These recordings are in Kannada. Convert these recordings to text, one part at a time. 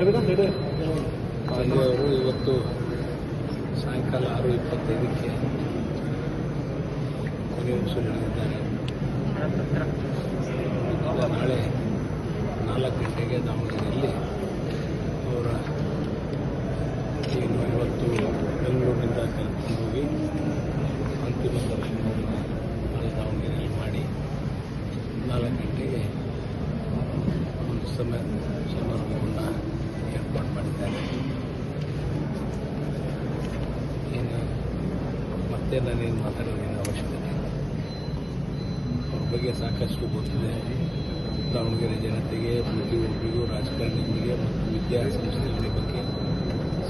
ಪಾಂಡೆಯವರು ಇವತ್ತು ಸಾಯಂಕಾಲ 6:25ಕ್ಕೆ ಕೊನೆಯ ಉಸಿರೆಳೆದಿದ್ದಾರೆ. ನಾಳೆ 4 ಗಂಟೆಗೆ ದಾವಣಗೆರೆಯಲ್ಲಿ ಅವರ ಇವತ್ತು ಬೆಂಗಳೂರಿನಿಂದ ಕರ್ಕೊಂಡು ಹೋಗಿ ಅಂತಿಮ ದರ್ಶನವನ್ನು ನಾಳೆ ದಾವಣಗೆರೆಯಲ್ಲಿ ಮಾಡಿ 4 ಗಂಟೆಗೆ ಒಂದು ಸಮಾರಂಭವನ್ನು ಏರ್ಪಾಡು ಮಾಡಿದ್ದಾರೆ. ಏನು ಮತ್ತೆ ನಾನೇನು ಮಾತಾಡೋದೇನು ಅವಶ್ಯಕತೆ ಇಲ್ಲ. ಅವ್ರ ಬಗ್ಗೆ ಸಾಕಷ್ಟು ಗೊತ್ತಿದೆ. ದಾವಣಗೆರೆ ಜನತೆಗೆ, ಪ್ರತಿಯೊಬ್ಬರಿಗೂ, ರಾಜಕಾರಣಿಗಳಿಗೆ ಮತ್ತು ವಿದ್ಯಾಸಂಸ್ಥೆಗಳ ಬಗ್ಗೆ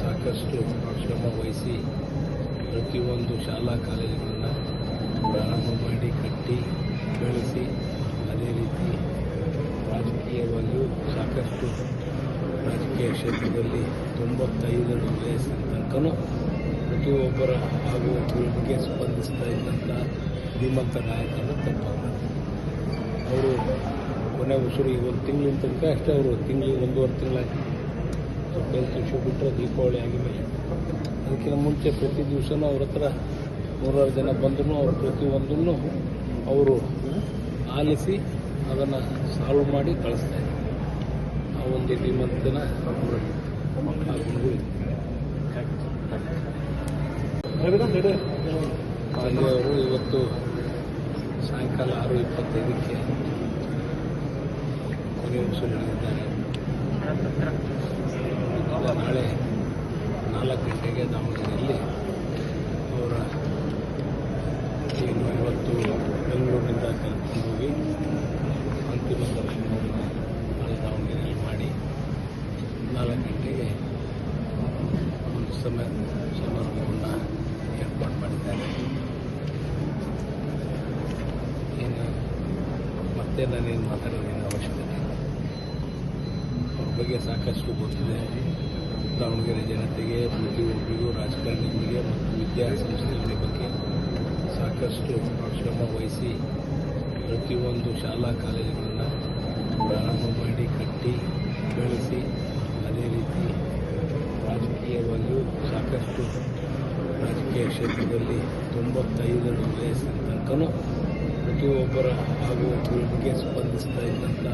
ಸಾಕಷ್ಟು ಶ್ರಮ ವಹಿಸಿ ಪ್ರತಿಯೊಂದು ಶಾಲಾ ಕಾಲೇಜುಗಳನ್ನು ಪ್ರಾರಂಭ ಮಾಡಿ ಕಟ್ಟಿ ಬೆಳೆಸಿ, ಅದೇ ರೀತಿ ರಾಜಕೀಯವಾಗಿಯೂ ಸಾಕಷ್ಟು ರಾಜಕೀಯ ಕ್ಷೇತ್ರದಲ್ಲಿ 95 ವಯಸ್ಸಿನ ತನಕನೂ ಪ್ರತಿಯೊಬ್ಬರ ಹಾಗೂ ಒಬ್ಬರಿಗೆ ಸ್ಪಂದಿಸ್ತಾ ಇದ್ದಂಥ ಧೀಮಂತ ನಾಯಕರು ತಪ್ಪಾಗ ಅವರು ಕೊನೆ ಉಸಿರು ಈಗ ಒಂದು ತಿಂಗಳಿನ ತನಕ ಅಷ್ಟೇ. ಅವರು ತಿಂಗಳಿಗೆ 1.5 ತಿಂಗಳಾಗಿ ಸ್ವಲ್ಪ ಹೆಲ್ತ್ ಇಶ್ಯೂ ಬಿಟ್ಟರೆ ದೀಪಾವಳಿ ಆಗಿಮೇಲೆ. ಅದಕ್ಕಿಂತ ಮುಂಚೆ ಪ್ರತಿ ದಿವಸನೂ ಅವ್ರ ಹತ್ರ 100 ಜನ ಬಂದರೂ ಅವರು ಪ್ರತಿಯೊಂದನ್ನು ಅವರು ಆಲಿಸಿ ಅದನ್ನು ಸಾಲ್ವ್ ಮಾಡಿ ಕಳಿಸ್ತಾ ಇದ್ದಾರೆ. ಆ ಒಂದು ಧೀಮಂತನ ಪಾಂಡೆಯವರು ಇವತ್ತು ಸಾಯಂಕಾಲ 6:25ಕ್ಕೆ ಕೊನೆಯ ಉಸಿರೆಳೆದಿದ್ದಾರೆ. ನಾಳೆ 4 ಗಂಟೆಗೆ ದಾವಣಗೆರೆಯಲ್ಲಿ ಅವರ ಇವತ್ತು ಬೆಂಗಳೂರಿನಿಂದ ಕರ್ಕೊಂಡು ಹೋಗಿ ಅಂತಿಮ ದರ್ಶನವನ್ನು ನಾಳೆ ದಾವಣಗೆರೆಯಲ್ಲಿ ಮಾಡಿ 4 ಗಂಟೆಗೆ ಒಂದು ಸಮಾರಂಭವನ್ನು ಏರ್ಪಾಡು ಮಾಡಿದ್ದಾರೆ. ಏನು ಮತ್ತೆ ನಾನೇನು ಮಾತಾಡೋದೇನು ಅವಶ್ಯಕತೆ ಇಲ್ಲ. ಅವ್ರ ಬಗ್ಗೆ ಸಾಕಷ್ಟು ಗೊತ್ತಿದೆ. ದಾವಣಗೆರೆ ಜನತೆಗೆ, ಪ್ರತಿಯೊಬ್ಬರಿಗೂ, ರಾಜಕಾರಣಿಗಳಿಗೆ ಮತ್ತು ವಿದ್ಯಾಸಂಸ್ಥೆಗಳ ಬಗ್ಗೆ ಸಾಕಷ್ಟು ಶ್ರಮ ವಹಿಸಿ ಪ್ರತಿಯೊಂದು ಶಾಲಾ ಕಾಲೇಜುಗಳನ್ನು ಪ್ರಾರಂಭ ಮಾಡಿ ಕಟ್ಟಿ ಬೆಳೆಸಿ, ಅದೇ ರೀತಿ ರಾಜಕೀಯವಾಗಿಯೂ ಸಾಕಷ್ಟು ರಾಜಕೀಯ ಕ್ಷೇತ್ರದಲ್ಲಿ 95 ವಯಸ್ಸಿನ ತನಕನೂ ಪ್ರತಿಯೊಬ್ಬರ ಹಾಗೂ ಒಬ್ಬರಿಗೆ ಸ್ಪಂದಿಸ್ತಾ ಇದ್ದಂಥ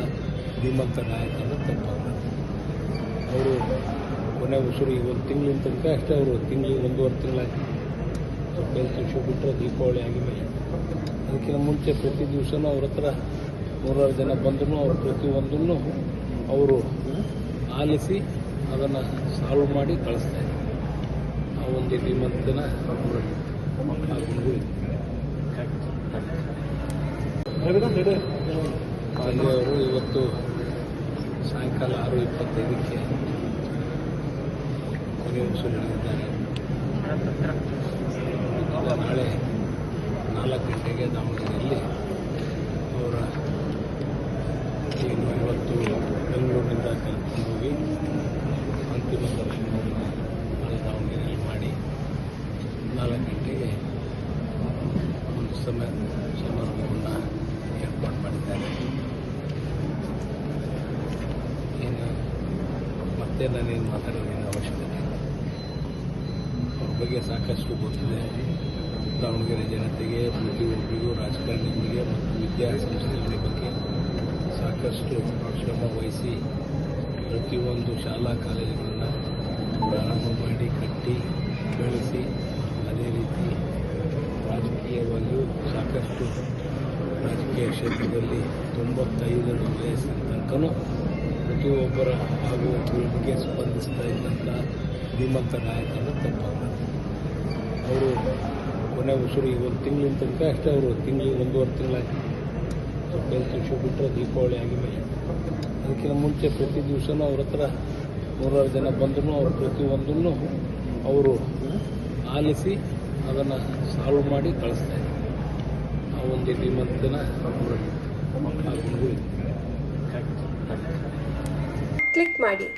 ಧೀಮಂತ ನಾಯಕರು ತಪ್ಪಾಗ ಅವರು ಕೊನೆ ಉಸಿರು ಈಗ ಒಂದು ತಿಂಗಳಿನ ತನಕ ಅಷ್ಟೇ. ಅವರು ತಿಂಗಳಿಗೆ 1.5 ತಿಂಗಳಾಗಿ ಸ್ವಲ್ಪ ಹೆಲ್ತ್ ಇಶ್ಯೂ ಬಿಟ್ಟರೆ ದೀಪಾವಳಿ ಆಗಿಮೇಲೆ. ಅದಕ್ಕಿಂತ ಮುಂಚೆ ಪ್ರತಿ ದಿವಸನೂ ಅವ್ರ ಹತ್ರ 100 ಜನ ಬಂದರೂ ಅವರು ಪ್ರತಿಯೊಂದನ್ನು ಅವರು ಆಲಿಸಿ ಅದನ್ನು ಸಾಲ್ವ್ ಮಾಡಿ ಕಳಿಸ್ತಾ ಇದ್ದಾರೆ. ಆ ಒಂದು ಧೀಮಂತನ ಪಾಂಡೆಯವರು ಇವತ್ತು ಸಾಯಂಕಾಲ 6:25ಕ್ಕೆ ಕೊನೆಯ ಉಸಿರೆಳೆದಿದ್ದಾರೆ. ನಾಳೆ 4 ಗಂಟೆಗೆ ದಾವಣಗೆರೆಯಲ್ಲಿ ಅವರ ಇವತ್ತು ಬೆಂಗಳೂರಿನಿಂದ ಕರ್ಕೊಂಡು ಹೋಗಿ ಅಂತಿಮ ದರ್ಶನವನ್ನು ನಾಳೆ ದಾವಣಗೆರೆಯಲ್ಲಿ ಮಾಡಿ 4 ಗಂಟೆಗೆ ಒಂದು ಸಮಾರಂಭವನ್ನು ಏರ್ಪಾಡು ಮಾಡಿದ್ದಾರೆ. ಏನು ಮತ್ತೆ ನಾನೇನು ಮಾತಾಡೋದೇನು ಅವಶ್ಯಕತೆ ಇಲ್ಲ. ಅವ್ರ ಬಗ್ಗೆ ಸಾಕಷ್ಟು ಗೊತ್ತಿದೆ. ದಾವಣಗೆರೆ ಜನತೆಗೆ, ಪ್ರತಿಯೊಬ್ಬರಿಗೂ, ರಾಜಕಾರಣಿಗಳಿಗೆ ಮತ್ತು ವಿದ್ಯಾಸಂಸ್ಥೆಗಳ ಬಗ್ಗೆ ಸಾಕಷ್ಟು ಶ್ರಮ ವಹಿಸಿ ಪ್ರತಿಯೊಂದು ಶಾಲಾ ಕಾಲೇಜುಗಳನ್ನು ಪ್ರಾರಂಭ ಮಾಡಿ ಕಟ್ಟಿ ಬೆಳೆಸಿ, ಅದೇ ರೀತಿ ರಾಜಕೀಯವಾಗಿಯೂ ಸಾಕಷ್ಟು ರಾಜಕೀಯ ಕ್ಷೇತ್ರದಲ್ಲಿ 95 ವಯಸ್ಸಿನ ತನಕನೂ ಪ್ರತಿಯೊಬ್ಬರ ಹಾಗೂ ಒಬ್ಬರಿಗೆ ಸ್ಪಂದಿಸ್ತಾ ಇದ್ದಂಥ ಧೀಮಂತ ನಾಯಕರು ತಪ್ಪಾಗ ಅವರು ಕೊನೆ ಉಸಿರು ಈಗ ಒಂದು ತಿಂಗಳಿನ ತನಕ ಅಷ್ಟೇ. ಅವರು ತಿಂಗಳಿಗೆ 1.5 ತಿಂಗಳಾಗಿ ಸ್ವಲ್ಪ ಹೆಲ್ತ್ ಇಶ್ಯೂ ಬಿಟ್ಟರೆ ದೀಪಾವಳಿ ಆಗಿಮೇಲೆ. ಅದಕ್ಕಿಂತ ಮುಂಚೆ ಪ್ರತಿ ದಿವಸನೂ ಅವ್ರ ಹತ್ರ 100 ಜನ ಬಂದರೂ ಅವರು ಪ್ರತಿಯೊಂದನ್ನು ಅವರು ಆಲಿಸಿ ಅದನ್ನು ಸಾಲ್ವ್ ಮಾಡಿ ಕಳಿಸ್ತಾ ಇದ್ದಾರೆ. ಆ ಒಂದು ಧೀಮಂತನ ಕ್ಲಿಕ್ ಮಾಡಿ.